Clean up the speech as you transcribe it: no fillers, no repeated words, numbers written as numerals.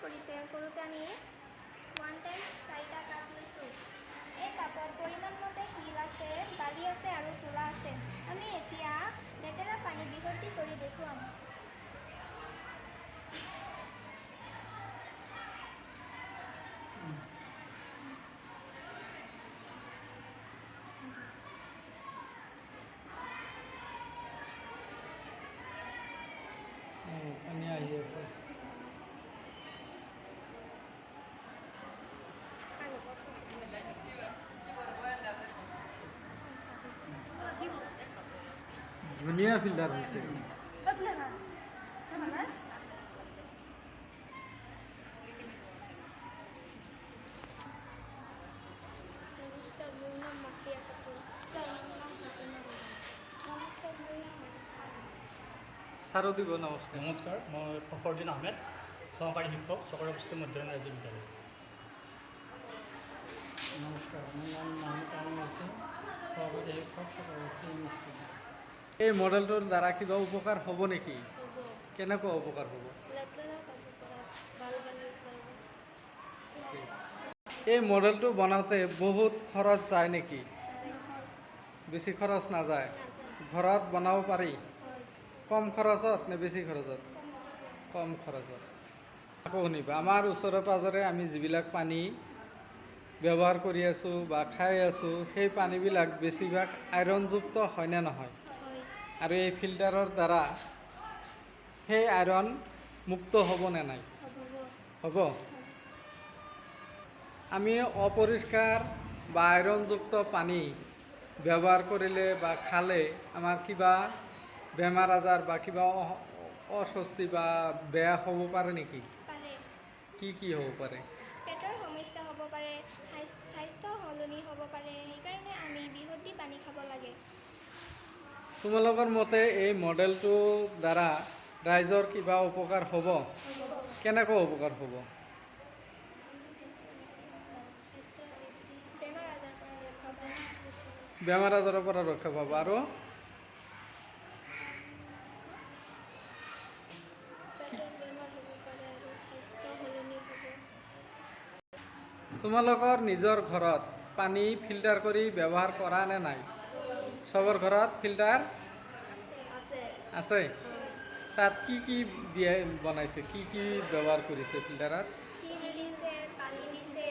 কৰোঁতে আমি 1 টাইম 4টা কাপ লৈছোঁ। এই কাপত পৰিমাণ মতে শিল আছে, বালি আছে আৰু তোলা আছে। আমি এতিয়া লেতেৰা পানী বিশুদ্ধি কৰি দেখুৱাম। পানী আহি আছে। ধুনীয়া ফিল্টাৰ হৈছে। ছাৰো দিব নমস্কাৰ। নমস্কাৰ, মই ফখৰুদ্দিন আহমেদ, সহকাৰী শিক্ষক, চকৰা বস্তি মধ্যাহ্ন ৰাজ্য বিদ্যালয়। নমস্কাৰ, মোৰ নাম মহম্মদ আমিন হৈছে, সহকাৰী শিক্ষক, চকৰা বস্তি স্কুল। এই মডেলটোৰ দ্বাৰা কিবা উপকাৰ হ'ব নেকি? কেনেকুৱা উপকাৰ হ'ব? এই মডেলটো বনাওঁতে বহুত খৰচ যায় নেকি? বেছি খৰচ নাযায়? ঘৰত বনাব পাৰি? কম খৰচত নে বেছি খৰচত? কম খৰচত। আকৌ শুনিবা, আমাৰ ওচৰে পাঁজৰে আমি যিবিলাক পানী ব্যৱহাৰ কৰি আছোঁ বা খাই আছোঁ, সেই পানীবিলাক বেছিভাগ আইৰণযুক্ত হয়নে নহয়? আৰু এই ফিল্টাৰৰ দ্বাৰা সেই আইৰণ মুক্ত হ'ব নে নাই? হ'ব। আমি অপৰিষ্কাৰ বা আইৰণযুক্ত পানী ব্যৱহাৰ কৰিলে বা খালে আমাৰ কিবা বেমাৰ আজাৰ বা কিবা অস্বস্তি বা বেয়া হ'ব পাৰে নেকি? পাৰে। কি হ'ব পাৰে? পেটৰ সমস্যা হ'ব পাৰে, স্বাস্থ্য সলনি হ'ব পাৰে। সেইকাৰণে আমি বিশুদ্ধ পানী খাব লাগে। তোমালোকৰ মতে এই মডেলটোৰ দ্বাৰা ৰাইজৰ কিবা উপকাৰ হ'ব? কেনেকুৱা উপকাৰ হ'ব? বেমাৰ আজাৰৰ পৰা ৰক্ষা পাব। আৰু তোমালোকৰ নিজৰ ঘৰত পানী ফিল্টাৰ কৰি ব্যৱহাৰ কৰা নে নাই? চবৰ ঘৰত ফিল্টাৰ আছে? তাত কি দিয়ে বনাইছে? কি ব্যৱহাৰ কৰিছে ফিল্টাৰত? পানী দিছে, পানী দিছে।